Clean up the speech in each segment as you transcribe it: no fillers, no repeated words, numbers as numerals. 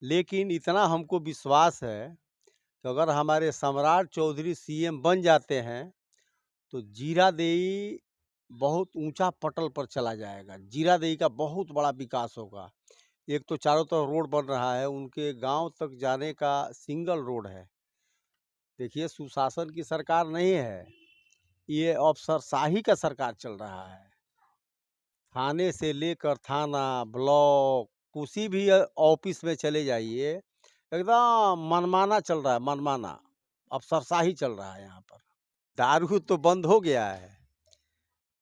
लेकिन इतना हमको विश्वास है कि अगर हमारे सम्राट चौधरी सीएम बन जाते हैं तो जीरादेई बहुत ऊंचा पटल पर चला जाएगा। जीरादेई का बहुत बड़ा विकास होगा। एक तो चारों तरफ रोड बन रहा है, उनके गांव तक जाने का सिंगल रोड है। देखिए, सुशासन की सरकार नहीं है, ये अफसरशाही का सरकार चल रहा है। थाने से लेकर थाना, ब्लॉक, किसी भी ऑफिस में चले जाइए, एकदम मनमाना चल रहा है, मनमाना। अफसरशाही चल रहा है यहाँ पर। दारू तो बंद हो गया है,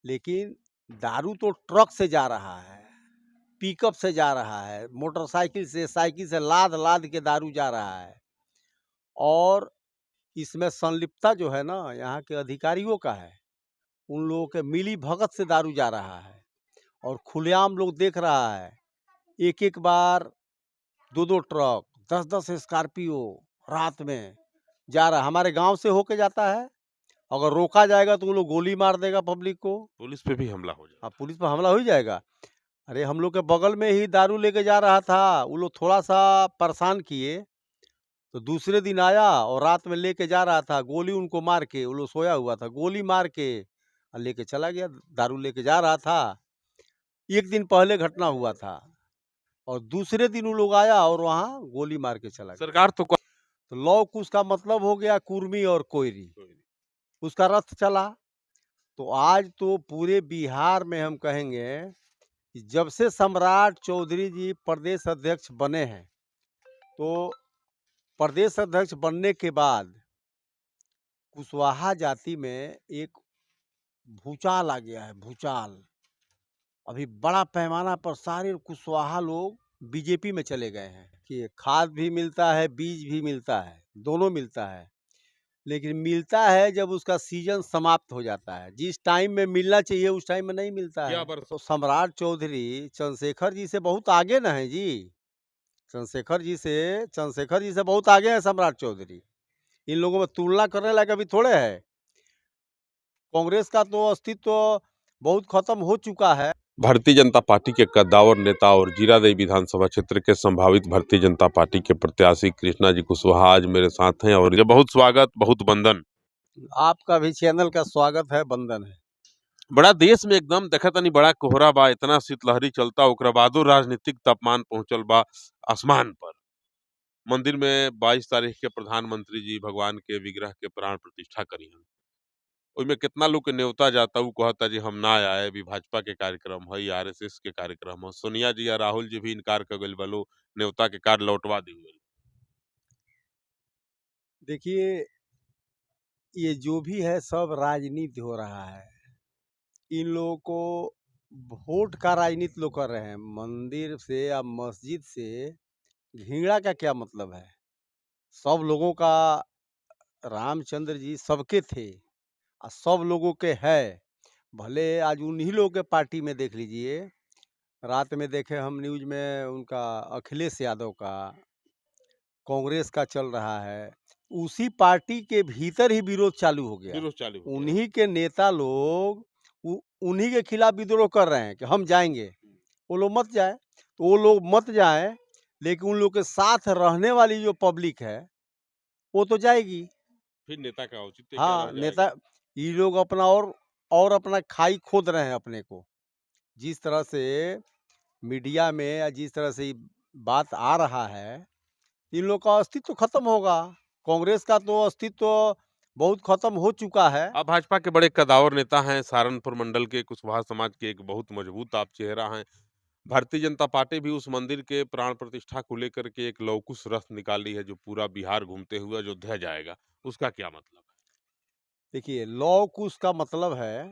लेकिन दारू तो ट्रक से जा रहा है, पिकअप से जा रहा है, मोटरसाइकिल से, साइकिल से लाद लाद के दारू जा रहा है। और इसमें संलिप्तता जो है ना, यहाँ के अधिकारियों का है। उन लोगों के मिली भगत से दारू जा रहा है और खुलेआम लोग देख रहा है। एक एक बार 2-2 ट्रक, 10-10 स्कॉर्पियो रात में जा रहा है। हमारे गांव से होके जाता है, अगर रोका जाएगा तो वो लोग गोली मार देगा पब्लिक को। पुलिस पे भी हमला हो जाए। हाँ, पुलिस पर हमला हो ही जाएगा। अरे, हम लोग के बगल में ही दारू लेके जा रहा था, वो लोग थोड़ा सा परेशान किए तो दूसरे दिन आया और रात में लेके जा रहा था, गोली उनको मार के, वो लोग सोया हुआ था, गोली मार के और लेके चला गया। दारू लेके जा रहा था, एक दिन पहले घटना हुआ था और दूसरे दिन वो लोग आया और वहाँ गोली मार के चला गया। सरकार तो तो लौ कुश का मतलब हो गया कुर्मी और कोयरी, उसका रथ चला। तो आज तो पूरे बिहार में हम कहेंगे कि जब से सम्राट चौधरी जी प्रदेश अध्यक्ष बने हैं, तो प्रदेश अध्यक्ष बनने के बाद कुशवाहा जाति में एक भूचाल आ गया है, भूचाल। अभी बड़ा पैमाना पर सारे कुशवाहा लोग बीजेपी में चले गए हैं कि खाद भी मिलता है, बीज भी मिलता है, दोनों मिलता है। लेकिन मिलता है जब उसका सीजन समाप्त हो जाता है, जिस टाइम में मिलना चाहिए उस टाइम में नहीं मिलता है। तो सम्राट चौधरी चंद्रशेखर जी से बहुत आगे न है जी। चंद्रशेखर जी से बहुत आगे है सम्राट चौधरी। इन लोगों में तुलना करने लायक अभी थोड़े है। कांग्रेस का तो अस्तित्व बहुत खत्म हो चुका है। भारतीय जनता पार्टी के कद्दावर नेता और जीरादेई विधानसभा क्षेत्र के संभावित भारतीय जनता पार्टी के प्रत्याशी कृष्णा जी कुशवाहा आज मेरे साथ हैं और ये बहुत स्वागत, बहुत वंदन। आपका भी चैनल का स्वागत है, वंदन है। बड़ा देश में एकदम देखा तनी बड़ा कोहरा बा, इतना शीतलहरी चलता, ओकरा बादो राजनीतिक तापमान पहुंचल बा आसमान पर। मंदिर में 22 तारीख के प्रधानमंत्री जी भगवान के विग्रह के प्राण प्रतिष्ठा करी हैं। ओइमे कितना लोग के न्योता जाता, उ कहता जी हम ना आए, अभी भाजपा के कार्यक्रम है, आरएसएस के कार्यक्रम है। सोनिया जी या राहुल जी भी इनकार कर गइल बा, लो न्योता के कार्ड लौटवा दी गइल। देखिए, ये जो भी है सब राजनीति हो रहा है। इन लोगों को वोट का राजनीति लोग कर रहे हैं। मंदिर से या मस्जिद से घृणा का क्या मतलब है? सब लोगों का रामचंद्र जी सबके थे और सब लोगों के है। भले आज उन्हीं लोगों के पार्टी में देख लीजिए, रात में देखे हम न्यूज में उनका अखिलेश यादव का, कांग्रेस का चल रहा है। उसी पार्टी के भीतर ही विरोध चालू हो गया। विरोध चालू हो गया। उन्हीं के नेता लोग उन्हीं के खिलाफ विद्रोह कर रहे हैं कि हम जाएंगे, वो लोग मत जाए। तो वो लोग मत जाए, लेकिन उन लोग के साथ रहने वाली जो पब्लिक है वो तो जाएगी। फिर नेता का औचित्य क्या हाँ, रह नेता जाएगा? ये लोग अपना और अपना खाई खोद रहे हैं अपने को। जिस तरह से मीडिया में या जिस तरह से ये बात आ रहा है, इन लोग का अस्तित्व खत्म होगा। कांग्रेस का तो अस्तित्व बहुत खत्म हो चुका है। आप भाजपा के बड़े कदावर नेता हैं, सहारनपुर मंडल के कुशवाहा समाज के एक बहुत मजबूत आप चेहरा हैं। भारतीय जनता पार्टी भी उस मंदिर के प्राण प्रतिष्ठा को लेकर के एक लवकुश रथ निकाली है, जो पूरा बिहार घूमते हुए अयोध्या जाएगा। उसका क्या मतलब है? देखिए, लौ कुश का मतलब है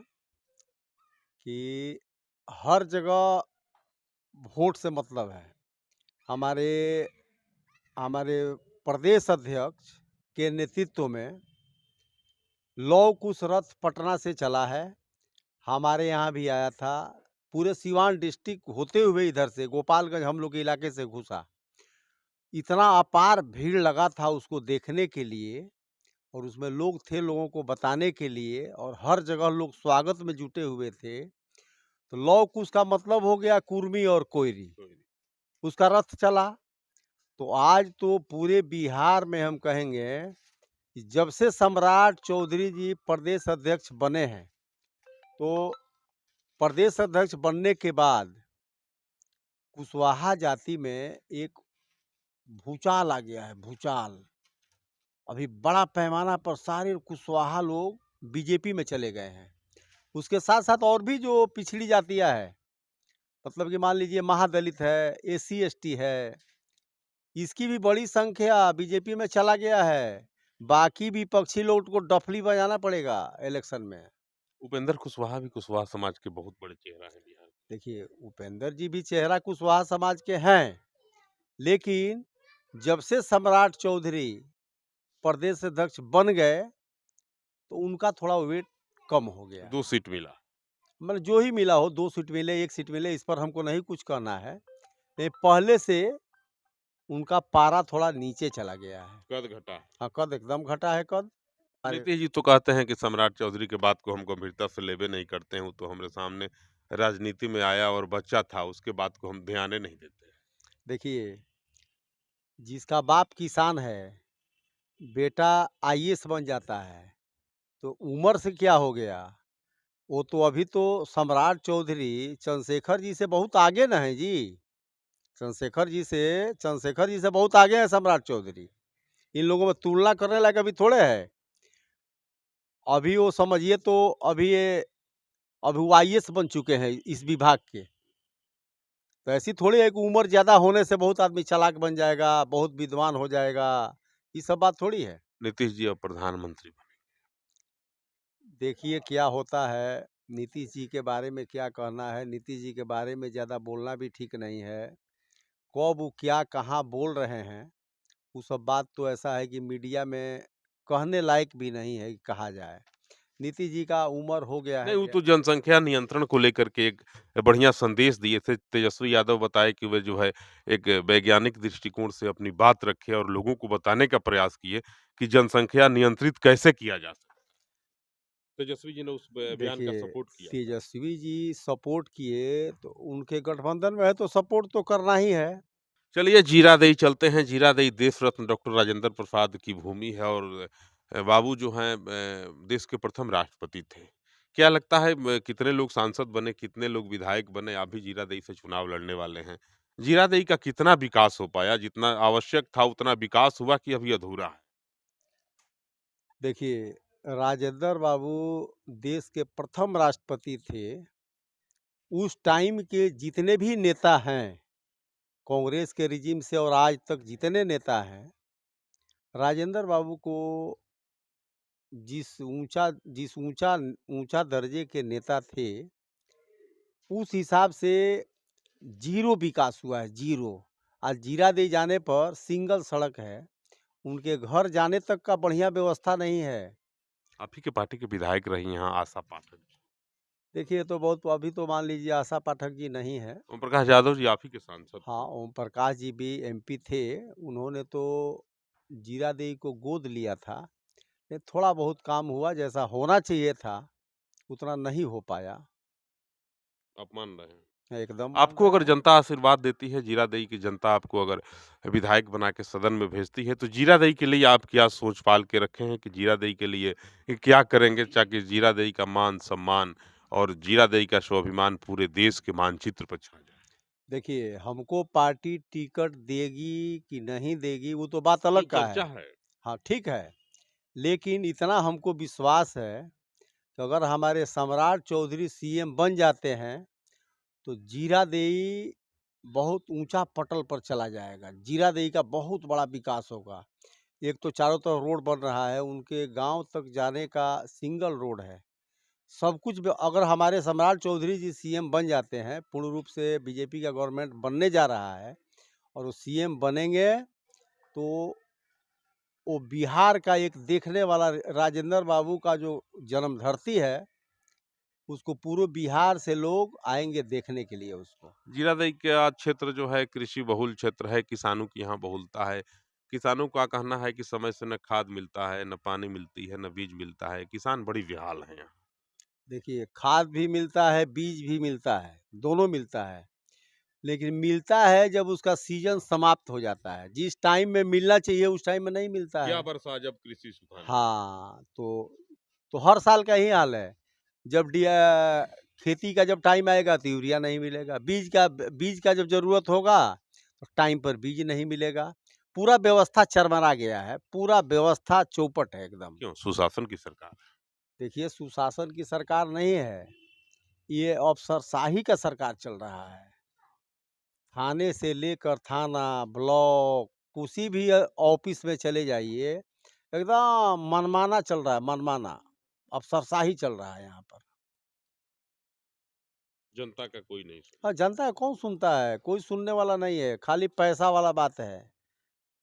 कि हर जगह वोट से मतलब है। हमारे हमारे प्रदेश अध्यक्ष के नेतृत्व में लौ कुश रथ पटना से चला है। हमारे यहाँ भी आया था। पूरे सिवान डिस्ट्रिक्ट होते हुए इधर से गोपालगंज हम लोग के इलाके से घुसा। इतना अपार भीड़ लगा था उसको देखने के लिए, और उसमें लोग थे लोगों को बताने के लिए, और हर जगह लोग स्वागत में जुटे हुए थे। तो लौ कुश का मतलब हो गया कुर्मी और कोयरी, उसका रथ चला। तो आज तो पूरे बिहार में हम कहेंगे कि जब से सम्राट चौधरी जी प्रदेश अध्यक्ष बने हैं, तो प्रदेश अध्यक्ष बनने के बाद कुशवाहा जाति में एक भूचाल आ गया है, भूचाल। अभी बड़ा पैमाना पर सारे कुशवाहा लोग बीजेपी में चले गए हैं। उसके साथ-साथ और भी जो पिछड़ी जातियाँ हैं, मतलब कि मान लीजिए महादलित है, एससी एसटी है, इसकी भी बड़ी संख्या बीजेपी में चला गया है। बाकी विपक्षी लोग को डफली बजाना पड़ेगा इलेक्शन में। उपेंद्र कुशवाहा भी कुशवाहा समाज के बहुत बड़े चेहरा है बिहार में। देखिए, उपेंद्र जी भी चेहरा कुशवाहा समाज के हैं, लेकिन जब से सम्राट चौधरी प्रदेश अध्यक्ष बन गए, तो उनका थोड़ा वेट कम हो गया। 2 सीट मिला। मतलब जो ही मिला हो, 2 सीट मिले, 1 सीट मिले, इस पर हमको नहीं कुछ कहना है। ये पहले से उनका पारा थोड़ा नीचे चला गया है। कद घटा। हाँ, कद एकदम घटा है कद। अरे! नीतीश जी तो कहते हैं कि सम्राट चौधरी के बात को हम गंभीरता से लेबे नहीं करते हैं, वो तो हमारे सामने राजनीति में आया और बच्चा था, उसके बात को हम ध्यान नहीं देते। देखिए, जिसका बाप किसान है, बेटा आईएएस बन जाता है, तो उम्र से क्या हो गया? वो तो अभी तो सम्राट चौधरी चंद्रशेखर जी से बहुत आगे न हैं जी। चंद्रशेखर जी से बहुत आगे हैं सम्राट चौधरी। इन लोगों में तुलना करने लायक अभी थोड़े है। अभी वो समझिए तो अभी वो आईएएस बन चुके हैं इस विभाग के। तो ऐसी थोड़ी है कि उम्र ज़्यादा होने से बहुत आदमी चालाक बन जाएगा, बहुत विद्वान हो जाएगा, ये सब बात थोड़ी है। नीतीश जी अब प्रधानमंत्री बने। देखिए क्या होता है, नीतीश जी के बारे में क्या कहना है, नीतीश जी के बारे में ज़्यादा बोलना भी ठीक नहीं है। कब वो क्या कहाँ बोल रहे हैं, वो सब बात तो ऐसा है कि मीडिया में कहने लायक भी नहीं है कि कहा जाए। नीतीश जी का उम्र हो गया नहीं, है वो तो जनसंख्या नियंत्रण को लेकर के एक बढ़िया संदेश दिए थे। तेजस्वी यादव बताए कि वे जो है एक वैज्ञानिक दृष्टिकोण से अपनी बात रखे और लोगों को बताने का प्रयास किए कि जनसंख्या नियंत्रित कैसे किया जा सकता है। तेजस्वी जी ने उस बयान का देखिए, सपोर्ट किया। तेजस्वी जी सपोर्ट किए, तो उनके गठबंधन में है तो सपोर्ट तो करना ही है। चलिए जीरादेई चलते हैं। जीरादेई देश रत्न डॉक्टर राजेंद्र प्रसाद की भूमि है और बाबू जो हैं देश के प्रथम राष्ट्रपति थे। क्या लगता है कितने लोग सांसद बने, कितने लोग विधायक बने? आप भी जीरादेई से चुनाव लड़ने वाले हैं। जीरादेई का कितना विकास हो पाया? जितना आवश्यक था उतना विकास हुआ कि अभी अधूरा है? देखिए, राजेंद्र बाबू देश के प्रथम राष्ट्रपति थे। उस टाइम के जितने भी नेता हैं, कांग्रेस के रिजिम से और आज तक जितने नेता हैं, राजेंद्र बाबू को जिस ऊंचा ऊंचा दर्जे के नेता थे, उस हिसाब से जीरो विकास हुआ है, जीरो। आज जीरादेई जाने पर सिंगल सड़क है, उनके घर जाने तक का बढ़िया व्यवस्था नहीं है। आप ही के पार्टी के विधायक रही हैं यहाँ आशा पाठक जी। देखिए, तो बहुत अभी तो मान लीजिए आशा पाठक जी नहीं है। ओम प्रकाश यादव जी आप ही के सांसद थे। हाँ, ओम प्रकाश जी भी एमपी थे। उन्होंने तो जीरादेई को गोद लिया था। ये थोड़ा बहुत काम हुआ, जैसा होना चाहिए था, उतना नहीं हो पाया। आप मान रहे हैं। एकदम मान आपको रहे अगर हैं। जनता आशीर्वाद देती है, जीरादेई की जनता आपको अगर विधायक बना के सदन में भेजती है, तो जीरादेई के लिए आप क्या सोच पाल के रखे हैं कि जीरादेई के लिए क्या करेंगे ताकि जीरादेई का मान-सम्मान और जीरादेई का स्वाभिमान पूरे देश के मानचित्र पर छा जाए? देखिए, हमको पार्टी टिकट देगी कि नहीं देगी, वो तो बात अलग नहीं, का है। चर्चा है। हाँ, ठीक है। लेकिन इतना हमको विश्वास है कि अगर हमारे सम्राट चौधरी सीएम बन जाते हैं, तो जीरादेई बहुत ऊंचा पटल पर चला जाएगा। जीरादेई का बहुत बड़ा विकास होगा। एक तो चारों तरफ रोड बन रहा है, उनके गांव तक जाने का सिंगल रोड है। सब कुछ अगर हमारे सम्राट चौधरी जी सीएम बन जाते हैं, पूर्ण रूप से बीजेपी का गवर्नमेंट बनने जा रहा है और वो सीएम बनेंगे, तो वो बिहार का एक देखने वाला राजेंद्र बाबू का जो जन्मधरती है, उसको पूरे बिहार से लोग आएंगे देखने के लिए उसको। जीरादेई का क्षेत्र जो है कृषि बहुल क्षेत्र है, किसानों की यहाँ बहुलता है। किसानों का कहना है कि समय से न खाद मिलता है, न पानी मिलती है, न बीज मिलता है। किसान बड़ी बेहाल हैं यहाँ। देखिए, खाद भी मिलता है, बीज भी मिलता है, दोनों मिलता है। लेकिन मिलता है जब उसका सीजन समाप्त हो जाता है। जिस टाइम में मिलना चाहिए उस टाइम में नहीं मिलता या है। वर्षा जब कृषि सुखाने लगे। हाँ, तो हर साल का ही हाल है। जब खेती का जब टाइम आएगा तो यूरिया नहीं मिलेगा। बीज का जब ज़रूरत होगा तो टाइम पर बीज नहीं मिलेगा। पूरा व्यवस्था चरमरा गया है, पूरा व्यवस्था चौपट है एकदम। क्यों? सुशासन की सरकार है। देखिए, सुशासन की सरकार नहीं है, ये अफ़सरशाही का सरकार चल रहा है। थाने से लेकर थाना, ब्लॉक, किसी भी ऑफिस में चले जाइए, एकदम मनमाना चल रहा है, मनमाना। अफ़सरशाही चल रहा है यहाँ पर। जनता का कोई नहीं सुन। जनता कौन सुनता है? कोई सुनने वाला नहीं है, खाली पैसा वाला बात है।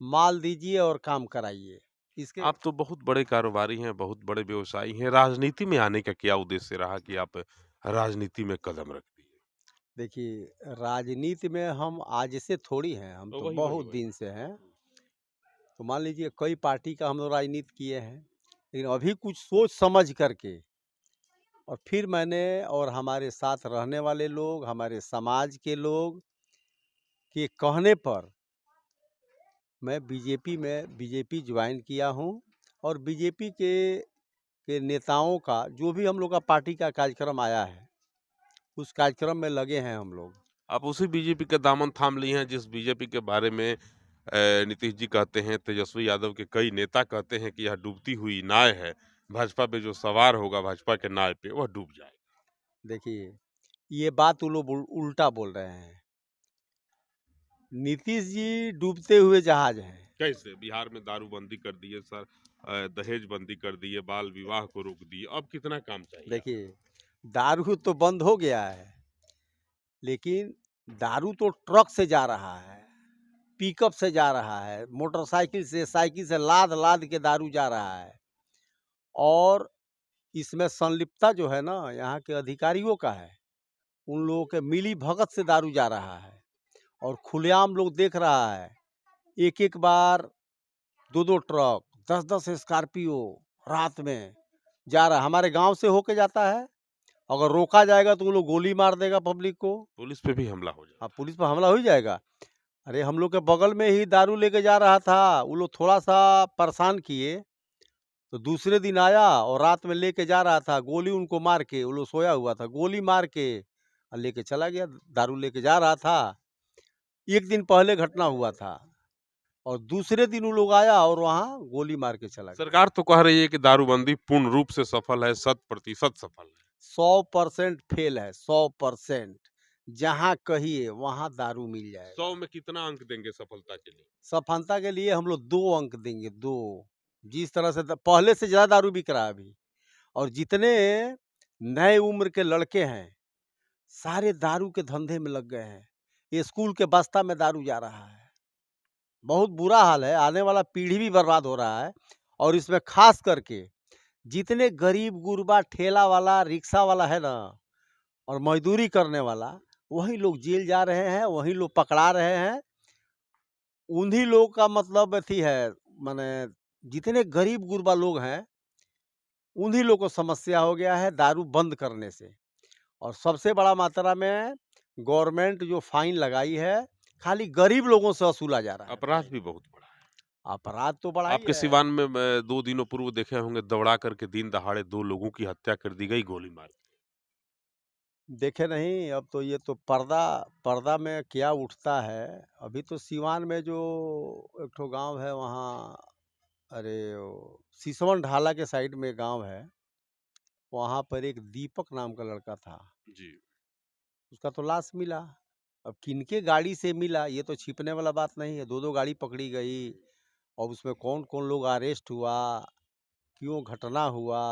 माल दीजिए और काम कराइए। इसके आप तो बहुत बड़े कारोबारी हैं, बहुत बड़े व्यवसायी हैं। राजनीति में आने का क्या उद्देश्य रहा कि आप राजनीति में कदम रख दिए? देखिए, राजनीति में हम आज से थोड़ी हैं, हम तो वही, वही, बहुत वही। दिन से हैं। तो मान लीजिए कई पार्टी का हम लोग राजनीति किए हैं, लेकिन अभी कुछ सोच समझ करके और फिर मैंने और हमारे साथ रहने वाले लोग, हमारे समाज के लोग के कहने पर मैं बीजेपी ज्वाइन किया हूँ और बीजेपी के नेताओं का जो भी हम लोग का पार्टी का कार्यक्रम आया है, उस कार्यक्रम में लगे हैं हम लोग। आप उसी बीजेपी का दामन थाम लिए हैं जिस बीजेपी के बारे में नीतीश जी कहते हैं, तेजस्वी यादव के कई नेता कहते हैं कि यह डूबती हुई नाव है। भाजपा पे जो सवार होगा भाजपा के नाव पे वह डूब जाएगा। देखिए, ये बात वो लोग उल्टा बोल रहे हैं। नीतीश जी डूबते हुए जहाज हैं। कैसे? बिहार में दारूबंदी कर दिए सर, दहेज बंदी कर दिए, बाल विवाह को रोक दिए। अब कितना काम चाहिए आपको? देखिए, दारू तो बंद हो गया है, लेकिन दारू तो ट्रक से जा रहा है, पिकअप से जा रहा है, मोटरसाइकिल से, साइकिल से लाद-लाद के दारू जा रहा है। और इसमें संलिप्तता जो है ना यहाँ के अधिकारियों का है। उन लोगों के मिली भगत से दारू जा रहा है और खुलेआम लोग देख रहा है। एक-एक बार 2-2 ट्रक, 10-10 स्कॉर्पियो रात में जा रहा है। हमारे गाँव से होके जाता है, अगर रोका जाएगा तो वो लोग गोली मार देगा पब्लिक को। पुलिस पे भी हमला हो हाँ, जाता पुलिस पर हमला हो ही जाएगा। अरे हम लोग के बगल में ही दारू लेके जा रहा था, वो लोग थोड़ा-सा परेशान किए, तो दूसरे दिन आया और रात में लेके जा रहा था, गोली उनको मार के, वो लोग सोया हुआ था, गोली मार के लेके चला गया। दारू लेके जा रहा था, 1 दिन पहले घटना हुआ था और दूसरे दिन वो लोग आया और वहाँ गोली मार के चला है। गया। सरकार तो कह रही है कि दारूबंदी पूर्ण रूप से सफल है, 100% सफल है। 100% फेल है, 100%। जहाँ कहिए वहाँ दारू मिल 100 जाएगा। में कितना अंक देंगे सफलता के लिए? सफलता के लिए हम लोग 2 अंक देंगे, 2। जिस तरह से पहले से ज़्यादा दारू बिक रहा है अभी और जितने नए उम्र के लड़के हैं, सारे दारू के धंधे में लग गए हैं। ये स्कूल के बस्ता में दारू जा रहा है। बहुत बुरा हाल है, आने वाला पीढ़ी भी बर्बाद हो रहा है और इसमें ख़ास करके जितने गरीब-गुरबा, ठेला वाला, रिक्शा वाला है ना और मज़दूरी करने वाला, वही लोग जेल जा रहे हैं, वही लोग पकड़ा रहे हैं। उन्हीं लोग का मतलब अथी है, माने जितने गरीब-गुरबा लोग हैं, उन्हीं लोग को समस्या हो गया है दारू बंद करने से। और सबसे बड़ा मात्रा में गवर्नमेंट जो फाइन लगाई है, खाली गरीब लोगों से वसूला जा रहा है अपराध फाइन। भी बहुत बढ़ा है। अपराध तो बड़ा ही आपके है। सिवान में 2 दिनों पूर्व देखे होंगे दौड़ा करके दिन दहाड़े 2 लोगों की हत्या कर दी गई गोली मार के। देखे नहीं, अब तो ये तो पर्दा पर्दा में क्या उठता है। अभी तो सिवान में जो एक ठो गाँव है वहाँ, अरे वो सिसवन ढाला के साइड में गाँव है, वहाँ पर एक दीपक नाम का लड़का था, जी। उसका तो लाश मिला। अब किनके गाड़ी से मिला ये तो छिपने वाला बात नहीं है, 2-2 गाड़ी पकड़ी गई और उसमें कौन-कौन लोग अरेस्ट हुआ, क्यों घटना हुआ,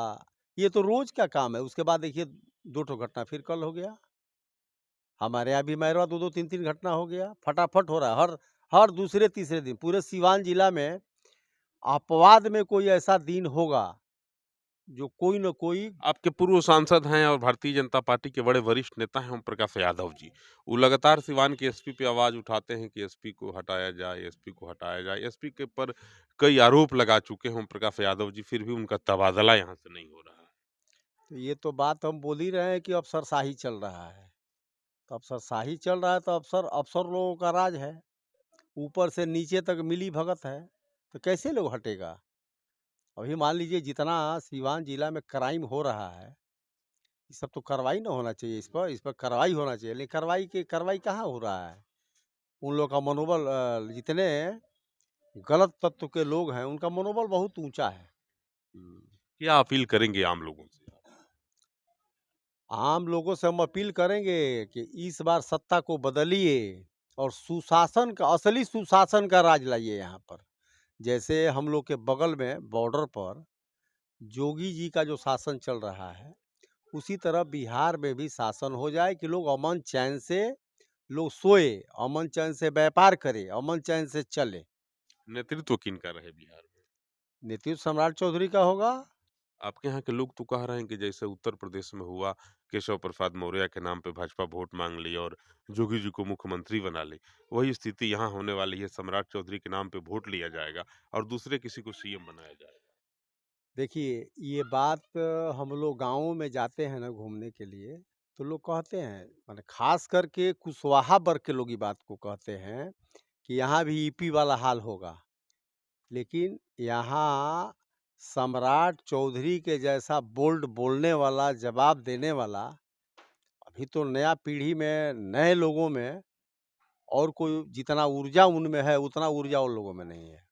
ये तो रोज़ का काम है। उसके बाद देखिए 2 ठो घटना फिर कल हो गया। हमारे यहाँ भी मैरवा 2-2 3-3 घटना हो गया, फटाफट हो रहा है। हर हर दूसरे-तीसरे दिन पूरे सिवान जिला में अपवाद में कोई ऐसा दिन होगा, जो कोई न कोई। आपके पूर्व सांसद हैं और भारतीय जनता पार्टी के बड़े वरिष्ठ नेता हैं ओम प्रकाश यादव जी। वो लगातार सिवान के एसपी पे आवाज़ उठाते हैं कि एसपी को हटाया जाए, एसपी को हटाया जाए। एसपी के ऊपर कई आरोप लगा चुके हैं ओम प्रकाश यादव जी, फिर भी उनका तबादला यहाँ से नहीं हो रहा है। तो ये तो बात हम बोल ही रहे हैं कि अफ़सरशाही चल रहा है। तो अफ़सरशाही चल रहा है तो अफ़सर लोगों का राज है। ऊपर से नीचे तक मिली भगत है, तो कैसे लोग हटेगा? अभी मान लीजिए जितना सीवान जिला में क्राइम हो रहा है, ये सब तो कार्रवाई ना होना चाहिए इस पर कार्रवाई होना चाहिए, लेकिन कार्रवाई कहाँ हो रहा है? उन लोग का मनोबल जितने गलत तत्व के लोग हैं, उनका मनोबल बहुत ऊँचा है। हुँ। क्या अपील करेंगे आम लोगों से? आम लोगों से हम अपील करेंगे कि इस बार सत्ता को बदलिए और सुशासन का असली सुशासन का राज लाइए यहाँ पर। जैसे हम लोग के बगल में बॉर्डर पर जोगी जी का जो शासन चल रहा है, उसी तरह बिहार में भी शासन हो जाए कि लोग अमन चैन से लोग सोए, अमन चैन से व्यापार करें, अमन चैन से चले। नेतृत्व किनका रहे बिहार में? नीतीश सम्राट चौधरी का होगा। आपके यहाँ के लोग तो कह रहे हैं कि जैसे उत्तर प्रदेश में हुआ, केशव प्रसाद मौर्य के नाम पे भाजपा वोट मांग ली और जोगी जी को मुख्यमंत्री बना ली। वही स्थिति यहाँ होने वाली है, सम्राट चौधरी के नाम पे वोट लिया जाएगा और दूसरे किसी को सीएम बनाया जाएगा। देखिए, ये बात हम लोग गाँवों में जाते हैं ना घूमने के लिए, तो लोग कहते हैं माने ख़ास करके कुशवाहा वर्ग के लोग ये बात को कहते हैं कि यहाँ भी ईपी वाला हाल होगा। लेकिन यहाँ सम्राट चौधरी के जैसा बोल्ड बोलने वाला, जवाब देने वाला, अभी तो नया पीढ़ी में, नए लोगों में और कोई जितना ऊर्जा उनमें है, उतना ऊर्जा उन लोगों में नहीं है।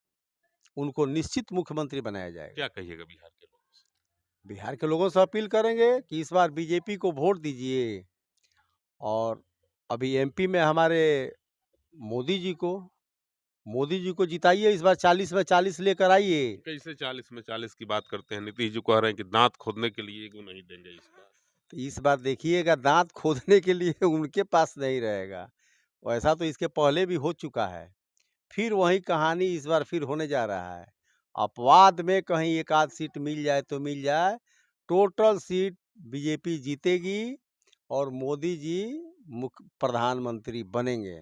उनको निश्चित मुख्यमंत्री बनाया जाएगा। क्या कहिएगा बिहार के लोगों से? बिहार के लोगों से अपील करेंगे कि इस बार बीजेपी को वोट दीजिए और अभी एमपी में हमारे मोदी जी को मोदी जी को जिताइए, इस बार 40 में 40 लेकर आइए। कैसे 40 में 40 की बात करते हैं? नीतीश जी कह रहे हैं कि दाँत खोदने के लिए एगो नहीं देंगे इस बार। तो इस बार देखिएगा दाँत खोदने के लिए उनके पास नहीं रहेगा। वैसा तो इसके पहले भी हो चुका है। फिर वही कहानी इस बार फिर होने जा रहा है। अपवाद में कहीं एक आध सीट मिल जाए तो मिल जाए, टोटल सीट बीजेपी जीतेगी और मोदी जी मुख्य प्रधानमंत्री बनेंगे।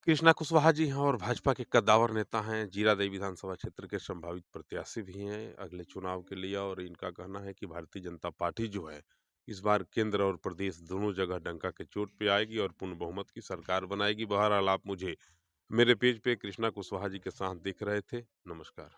कृष्णा कुशवाहा जी हैं और भाजपा के कद्दावर नेता हैं, जीरादेई विधानसभा क्षेत्र के संभावित प्रत्याशी भी हैं अगले चुनाव के लिए और इनका कहना है कि भारतीय जनता पार्टी जो है, इस बार केंद्र और प्रदेश दोनों जगह डंका के चोट पे आएगी और पूर्ण बहुमत की सरकार बनाएगी। बहरहाल आप मुझे मेरे पेज पे कृष्णा कुशवाहा जी के साथ दिख रहे थे। नमस्कार।